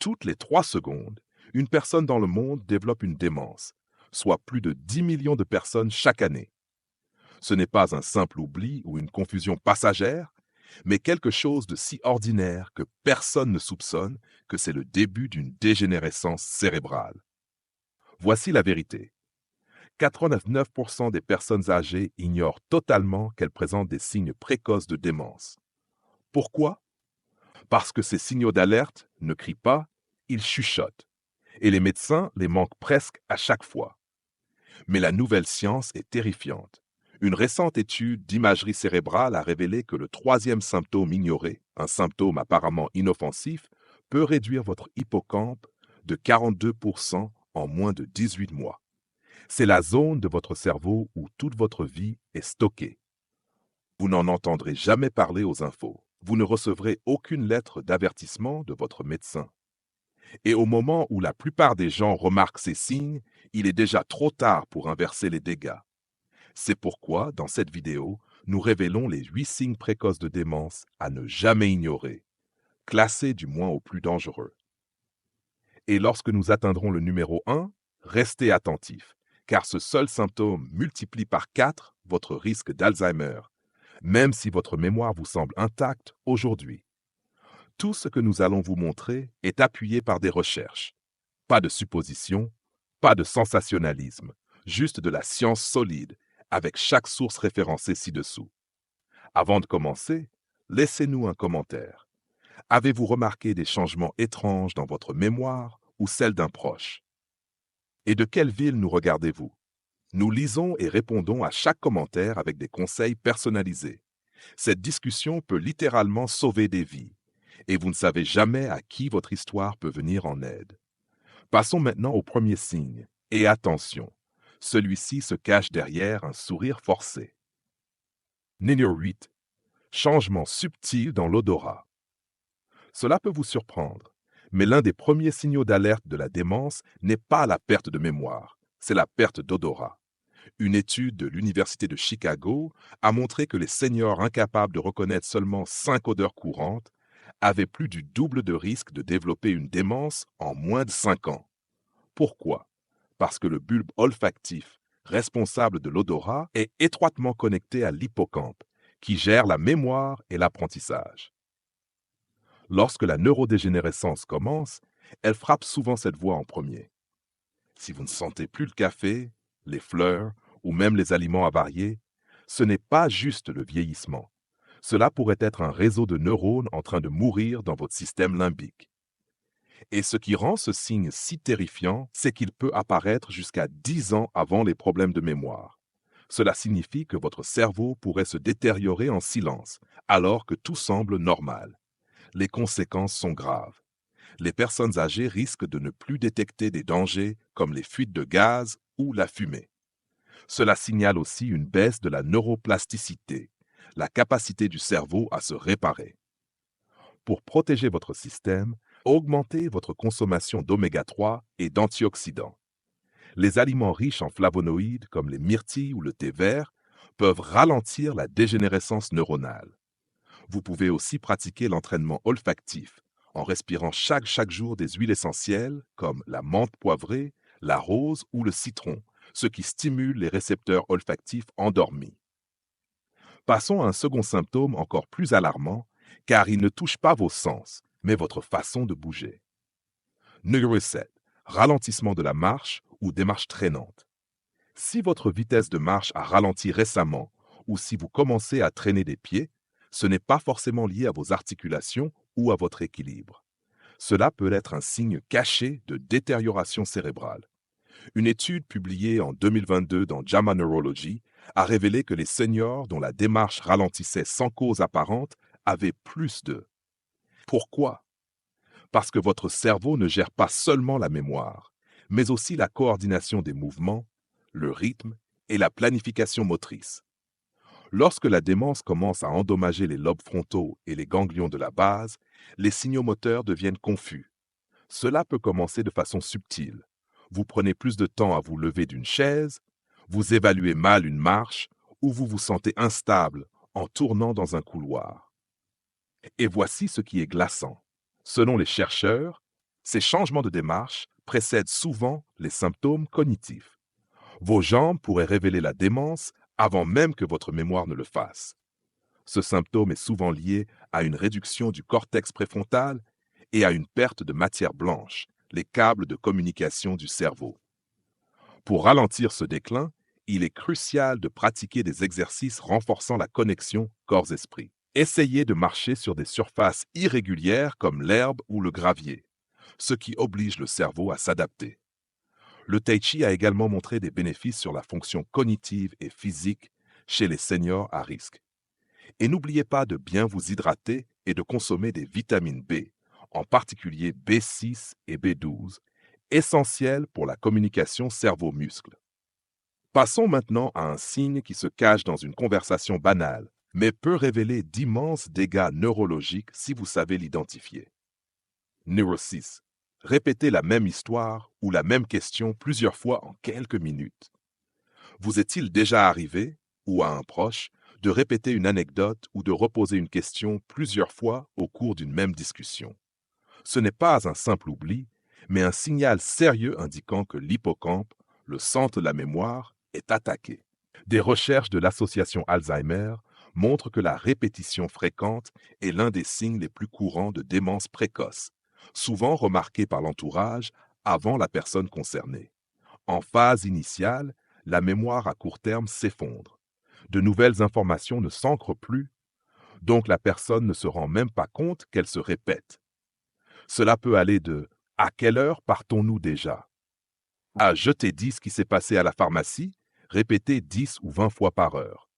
Toutes les 3 secondes, une personne dans le monde développe une démence, soit plus de 10 millions de personnes chaque année. Ce n'est pas un simple oubli ou une confusion passagère, mais quelque chose de si ordinaire que personne ne soupçonne que c'est le début d'une dégénérescence cérébrale. Voici la vérité. 99% des personnes âgées ignorent totalement qu'elles présentent des signes précoces de démence. Pourquoi? Parce que ces signaux d'alerte ne crient pas, ils chuchotent. Et les médecins les manquent presque à chaque fois. Mais la nouvelle science est terrifiante. Une récente étude d'imagerie cérébrale a révélé que le troisième symptôme ignoré, un symptôme apparemment inoffensif, peut réduire votre hippocampe de 42% en moins de 18 mois. C'est la zone de votre cerveau où toute votre vie est stockée. Vous n'en entendrez jamais parler aux infos. Vous ne recevrez aucune lettre d'avertissement de votre médecin. Et au moment où la plupart des gens remarquent ces signes, il est déjà trop tard pour inverser les dégâts. C'est pourquoi, dans cette vidéo, nous révélons les 8 signes précoces de démence à ne jamais ignorer, classés du moins au plus dangereux. Et lorsque nous atteindrons le numéro 1, restez attentifs, car ce seul symptôme multiplie par 4 votre risque d'Alzheimer, même si votre mémoire vous semble intacte aujourd'hui. Tout ce que nous allons vous montrer est appuyé par des recherches. Pas de suppositions, pas de sensationnalisme, juste de la science solide, avec chaque source référencée ci-dessous. Avant de commencer, laissez-nous un commentaire. Avez-vous remarqué des changements étranges dans votre mémoire ou celle d'un proche? Et de quelle ville nous regardez-vous? Nous lisons et répondons à chaque commentaire avec des conseils personnalisés. Cette discussion peut littéralement sauver des vies, et vous ne savez jamais à qui votre histoire peut venir en aide. Passons maintenant au premier signe, et attention, celui-ci se cache derrière un sourire forcé. Numéro 8. Changement subtil dans l'odorat. Cela peut vous surprendre, mais l'un des premiers signaux d'alerte de la démence n'est pas la perte de mémoire, c'est la perte d'odorat. Une étude de l'Université de Chicago a montré que les seniors incapables de reconnaître seulement 5 odeurs courantes avaient plus du double de risque de développer une démence en moins de 5 ans. Pourquoi? Parce que le bulbe olfactif, responsable de l'odorat, est étroitement connecté à l'hippocampe, qui gère la mémoire et l'apprentissage. Lorsque la neurodégénérescence commence, elle frappe souvent cette voie en premier. Si vous ne sentez plus le café, les fleurs ou même les aliments avariés, ce n'est pas juste le vieillissement. Cela pourrait être un réseau de neurones en train de mourir dans votre système limbique. Et ce qui rend ce signe si terrifiant, c'est qu'il peut apparaître jusqu'à 10 ans avant les problèmes de mémoire. Cela signifie que votre cerveau pourrait se détériorer en silence, alors que tout semble normal. Les conséquences sont graves. Les personnes âgées risquent de ne plus détecter des dangers comme les fuites de gaz ou la fumée. Cela signale aussi une baisse de la neuroplasticité, la capacité du cerveau à se réparer. Pour protéger votre système, augmentez votre consommation d'oméga 3 et d'antioxydants. Les aliments riches en flavonoïdes comme les myrtilles ou le thé vert peuvent ralentir la dégénérescence neuronale. Vous pouvez aussi pratiquer l'entraînement olfactif en respirant chaque jour des huiles essentielles comme la menthe poivrée, la rose ou le citron, ce qui stimule les récepteurs olfactifs endormis. Passons à un second symptôme encore plus alarmant, car il ne touche pas vos sens, mais votre façon de bouger. Numéro 7. Ralentissement de la marche ou démarche traînante. Si votre vitesse de marche a ralenti récemment ou si vous commencez à traîner des pieds, ce n'est pas forcément lié à vos articulations ou à votre équilibre. Cela peut être un signe caché de détérioration cérébrale. Une étude publiée en 2022 dans JAMA Neurology a révélé que les seniors dont la démarche ralentissait sans cause apparente avaient plus de. Pourquoi? Parce que votre cerveau ne gère pas seulement la mémoire, mais aussi la coordination des mouvements, le rythme et la planification motrice. Lorsque la démence commence à endommager les lobes frontaux et les ganglions de la base, les signaux moteurs deviennent confus. Cela peut commencer de façon subtile. Vous prenez plus de temps à vous lever d'une chaise, vous évaluez mal une marche ou vous vous sentez instable en tournant dans un couloir. Et voici ce qui est glaçant. Selon les chercheurs, Ces changements de démarche précèdent souvent les symptômes cognitifs. Vos jambes pourraient révéler la démence avant même que votre mémoire ne le fasse. Ce symptôme est souvent lié à une réduction du cortex préfrontal et à une perte de matière blanche, les câbles de communication du cerveau. Pour ralentir ce déclin, il est crucial de pratiquer des exercices renforçant la connexion corps-esprit. Essayez de marcher sur des surfaces irrégulières comme l'herbe ou le gravier, ce qui oblige le cerveau à s'adapter. Le Tai Chi a également montré des bénéfices sur la fonction cognitive et physique chez les seniors à risque. Et n'oubliez pas de bien vous hydrater et de consommer des vitamines B, en particulier B6 et B12, essentielles pour la communication cerveau-muscle. Passons maintenant à un signe qui se cache dans une conversation banale, mais peut révéler d'immenses dégâts neurologiques si vous savez l'identifier. Neurosis. Répétez la même histoire ou la même question plusieurs fois en quelques minutes. Vous est-il déjà arrivé, ou à un proche, de répéter une anecdote ou de reposer une question plusieurs fois au cours d'une même discussion? Ce n'est pas un simple oubli, mais un signal sérieux indiquant que l'hippocampe, le centre de la mémoire, est attaqué. Des recherches de l'association Alzheimer montrent que la répétition fréquente est l'un des signes les plus courants de démence précoce, souvent remarqué par l'entourage avant la personne concernée. En phase initiale, la mémoire à court terme s'effondre. De nouvelles informations ne s'ancrent plus, donc la personne ne se rend même pas compte qu'elle se répète. Cela peut aller de « À quelle heure partons-nous déjà ?» à « Je t'ai dit ce qui s'est passé à la pharmacie », répété 10 ou 20 fois par heure.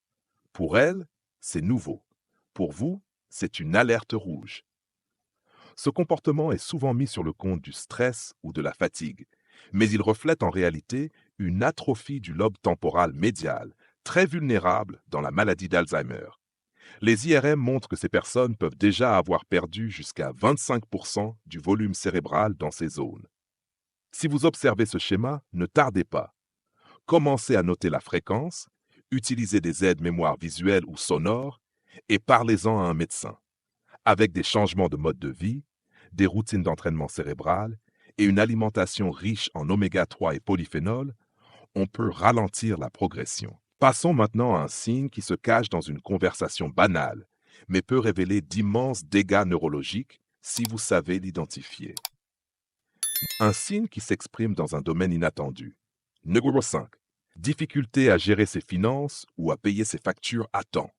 Pour elle, c'est nouveau. Pour vous, c'est une alerte rouge. Ce comportement est souvent mis sur le compte du stress ou de la fatigue, mais il reflète en réalité une atrophie du lobe temporal médial, très vulnérable dans la maladie d'Alzheimer. Les IRM montrent que ces personnes peuvent déjà avoir perdu jusqu'à 25% du volume cérébral dans ces zones. Si vous observez ce schéma, ne tardez pas. Commencez à noter la fréquence, utilisez des aides mémoire visuelles ou sonores et parlez-en à un médecin. Avec des changements de mode de vie, des routines d'entraînement cérébral et une alimentation riche en oméga 3 et polyphénol, on peut ralentir la progression. Passons maintenant à un signe qui se cache dans une conversation banale, mais peut révéler d'immenses dégâts neurologiques si vous savez l'identifier. Un signe qui s'exprime dans un domaine inattendu. Numéro 5. Difficulté à gérer ses finances ou à payer ses factures à temps.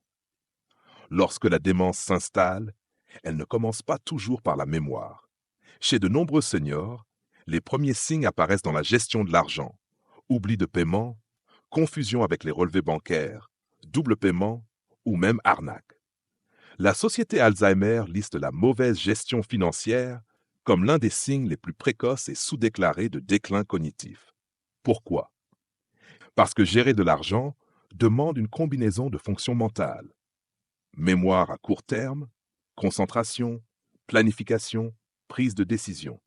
Lorsque la démence s'installe, elle ne commence pas toujours par la mémoire. Chez de nombreux seniors, les premiers signes apparaissent dans la gestion de l'argent, oubli de paiement, confusion avec les relevés bancaires, double paiement ou même arnaque. La société Alzheimer liste la mauvaise gestion financière comme l'un des signes les plus précoces et sous-déclarés de déclin cognitif. Pourquoi? Parce que gérer de l'argent demande une combinaison de fonctions mentales. Mémoire à court terme, concentration, planification, prise de décision.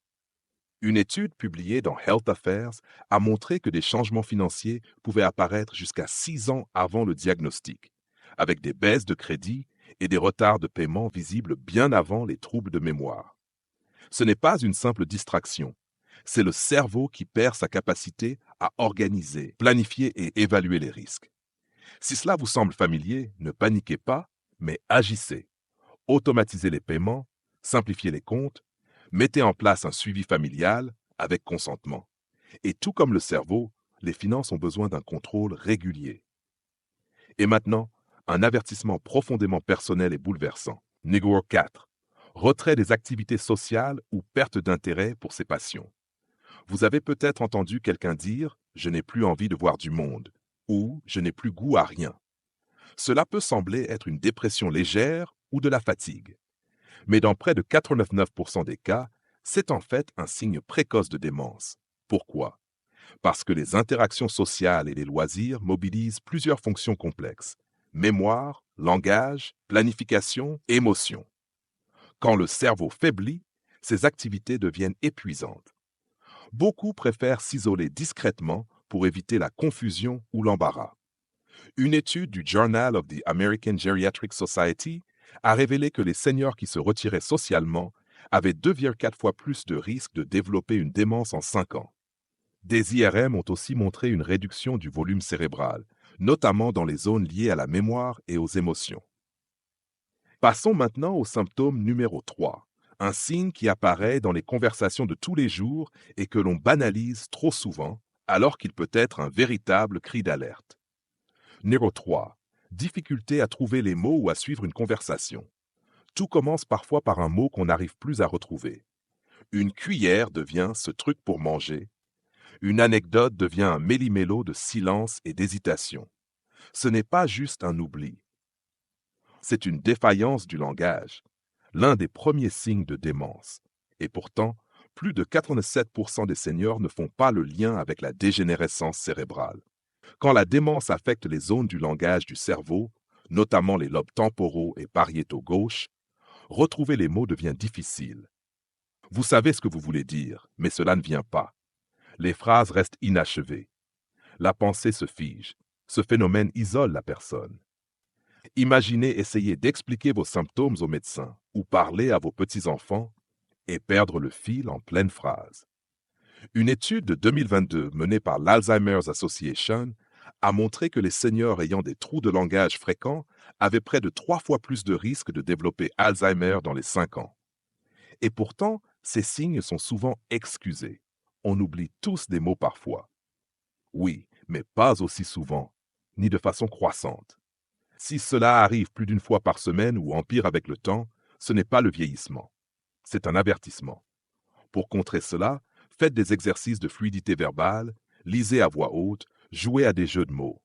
Une étude publiée dans Health Affairs a montré que des changements financiers pouvaient apparaître jusqu'à 6 ans avant le diagnostic, avec des baisses de crédit et des retards de paiement visibles bien avant les troubles de mémoire. Ce n'est pas une simple distraction, c'est le cerveau qui perd sa capacité à organiser, planifier et évaluer les risques. Si cela vous semble familier, ne paniquez pas, mais agissez. Automatisez les paiements, simplifiez les comptes, mettez en place un suivi familial avec consentement. Et tout comme le cerveau, les finances ont besoin d'un contrôle régulier. Et maintenant, un avertissement profondément personnel et bouleversant. Numéro 4. Retrait des activités sociales ou perte d'intérêt pour ses passions. Vous avez peut-être entendu quelqu'un dire « je n'ai plus envie de voir du monde » ou « je n'ai plus goût à rien ». Cela peut sembler être une dépression légère ou de la fatigue. Mais dans près de 99% des cas, c'est en fait un signe précoce de démence. Pourquoi? Parce que les interactions sociales et les loisirs mobilisent plusieurs fonctions complexes. Mémoire, langage, planification, émotion. Quand le cerveau faiblit, ces activités deviennent épuisantes. Beaucoup préfèrent s'isoler discrètement pour éviter la confusion ou l'embarras. Une étude du Journal of the American Geriatric Society a révélé que les seniors qui se retiraient socialement avaient 2,4 fois plus de risques de développer une démence en 5 ans. Des IRM ont aussi montré une réduction du volume cérébral, notamment dans les zones liées à la mémoire et aux émotions. Passons maintenant au symptôme numéro 3, un signe qui apparaît dans les conversations de tous les jours et que l'on banalise trop souvent, alors qu'il peut être un véritable cri d'alerte. Numéro 3, difficulté à trouver les mots ou à suivre une conversation. Tout commence parfois par un mot qu'on n'arrive plus à retrouver. Une cuillère devient ce truc pour manger. Une anecdote devient un méli-mélo de silence et d'hésitation. Ce n'est pas juste un oubli. C'est une défaillance du langage, l'un des premiers signes de démence. Et pourtant, plus de 87% des seniors ne font pas le lien avec la dégénérescence cérébrale. Quand la démence affecte les zones du langage du cerveau, notamment les lobes temporaux et pariétaux gauche, retrouver les mots devient difficile. Vous savez ce que vous voulez dire, mais cela ne vient pas. Les phrases restent inachevées. La pensée se fige. Ce phénomène isole la personne. Imaginez essayer d'expliquer vos symptômes au médecin ou parler à vos petits-enfants et perdre le fil en pleine phrase. Une étude de 2022 menée par l'Alzheimer's Association a montré que les seniors ayant des trous de langage fréquents avaient près de 3 fois plus de risques de développer Alzheimer dans les 5 ans. Et pourtant, ces signes sont souvent excusés. On oublie tous des mots parfois. Oui, mais pas aussi souvent, ni de façon croissante. Si cela arrive plus d'une fois par semaine ou empire avec le temps, ce n'est pas le vieillissement. C'est un avertissement. Pour contrer cela, faites des exercices de fluidité verbale, lisez à voix haute, jouez à des jeux de mots.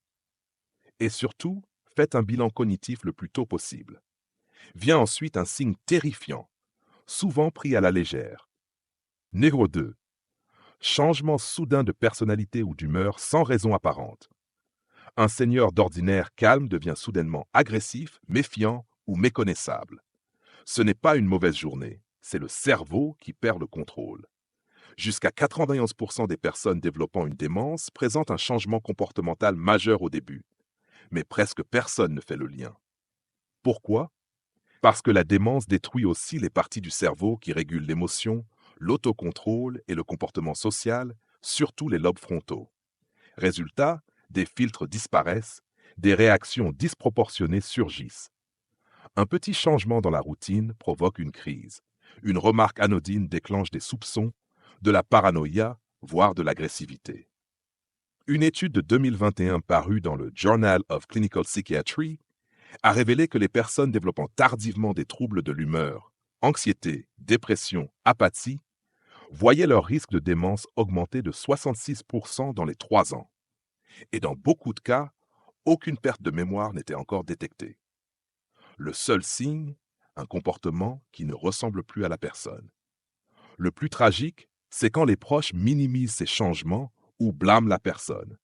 Et surtout, faites un bilan cognitif le plus tôt possible. Vient ensuite un signe terrifiant, souvent pris à la légère. Numéro 2. Changement soudain de personnalité ou d'humeur sans raison apparente. Un senior d'ordinaire calme devient soudainement agressif, méfiant ou méconnaissable. Ce n'est pas une mauvaise journée, c'est le cerveau qui perd le contrôle. Jusqu'à 91% des personnes développant une démence présentent un changement comportemental majeur au début, mais presque personne ne fait le lien. Pourquoi? Parce que la démence détruit aussi les parties du cerveau qui régulent l'émotion, l'autocontrôle et le comportement social, surtout les lobes frontaux. Résultat, des filtres disparaissent, des réactions disproportionnées surgissent. Un petit changement dans la routine provoque une crise. Une remarque anodine déclenche des soupçons, de la paranoïa, voire de l'agressivité. Une étude de 2021 parue dans le Journal of Clinical Psychiatry a révélé que les personnes développant tardivement des troubles de l'humeur, anxiété, dépression, apathie, voyaient leur risque de démence augmenter de 66% dans les 3 ans. Et dans beaucoup de cas, aucune perte de mémoire n'était encore détectée. Le seul signe, un comportement qui ne ressemble plus à la personne. Le plus tragique, c'est quand les proches minimisent ces changements ou blâment la personne.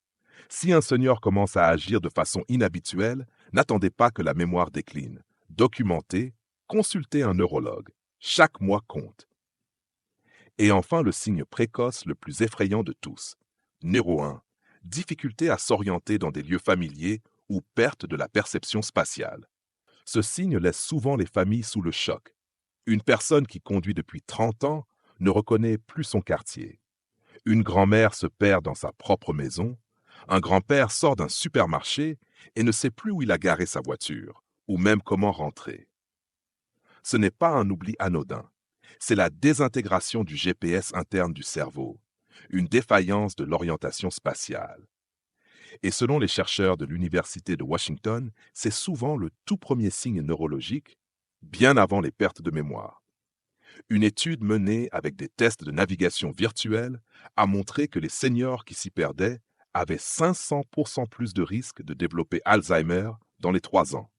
Si un senior commence à agir de façon inhabituelle, n'attendez pas que la mémoire décline. Documentez, consultez un neurologue. Chaque mois compte. Et enfin, le signe précoce le plus effrayant de tous. Numéro 1. Difficulté à s'orienter dans des lieux familiers ou perte de la perception spatiale. Ce signe laisse souvent les familles sous le choc. Une personne qui conduit depuis 30 ans ne reconnaît plus son quartier. Une grand-mère se perd dans sa propre maison. Un grand-père sort d'un supermarché et ne sait plus où il a garé sa voiture, ou même comment rentrer. Ce n'est pas un oubli anodin. C'est la désintégration du GPS interne du cerveau, une défaillance de l'orientation spatiale. Et selon les chercheurs de l'Université de Washington, c'est souvent le tout premier signe neurologique, bien avant les pertes de mémoire. Une étude menée avec des tests de navigation virtuelle a montré que les seniors qui s'y perdaient avaient 500% plus de risques de développer Alzheimer dans les 3 ans.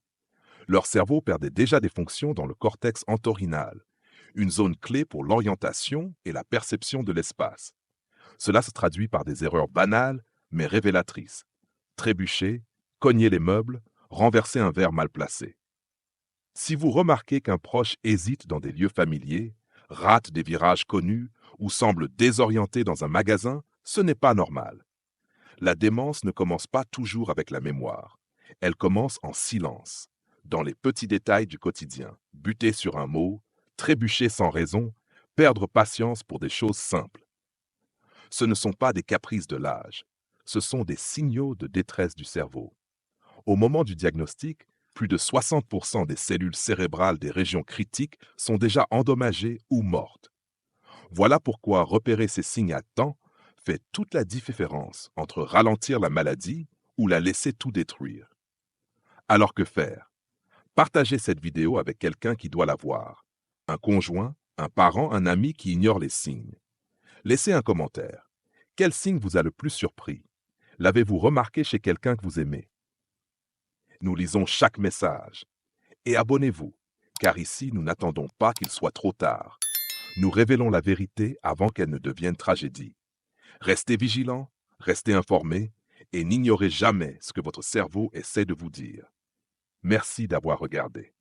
Leur cerveau perdait déjà des fonctions dans le cortex entorhinal, une zone clé pour l'orientation et la perception de l'espace. Cela se traduit par des erreurs banales mais révélatrices. Trébucher, cogner les meubles, renverser un verre mal placé. Si vous remarquez qu'un proche hésite dans des lieux familiers, rate des virages connus ou semble désorienté dans un magasin, ce n'est pas normal. La démence ne commence pas toujours avec la mémoire. Elle commence en silence, dans les petits détails du quotidien. Buter sur un mot, trébucher sans raison, perdre patience pour des choses simples. Ce ne sont pas des caprices de l'âge, ce sont des signaux de détresse du cerveau. Au moment du diagnostic, plus de 60% des cellules cérébrales des régions critiques sont déjà endommagées ou mortes. Voilà pourquoi repérer ces signes à temps fait toute la différence entre ralentir la maladie ou la laisser tout détruire. Alors que faire? Partagez cette vidéo avec quelqu'un qui doit la voir. Un conjoint, un parent, un ami qui ignore les signes. Laissez un commentaire. Quel signe vous a le plus surpris? L'avez-vous remarqué chez quelqu'un que vous aimez? Nous lisons chaque message. Et abonnez-vous, car ici nous n'attendons pas qu'il soit trop tard. Nous révélons la vérité avant qu'elle ne devienne tragédie. Restez vigilants, restez informés et n'ignorez jamais ce que votre cerveau essaie de vous dire. Merci d'avoir regardé.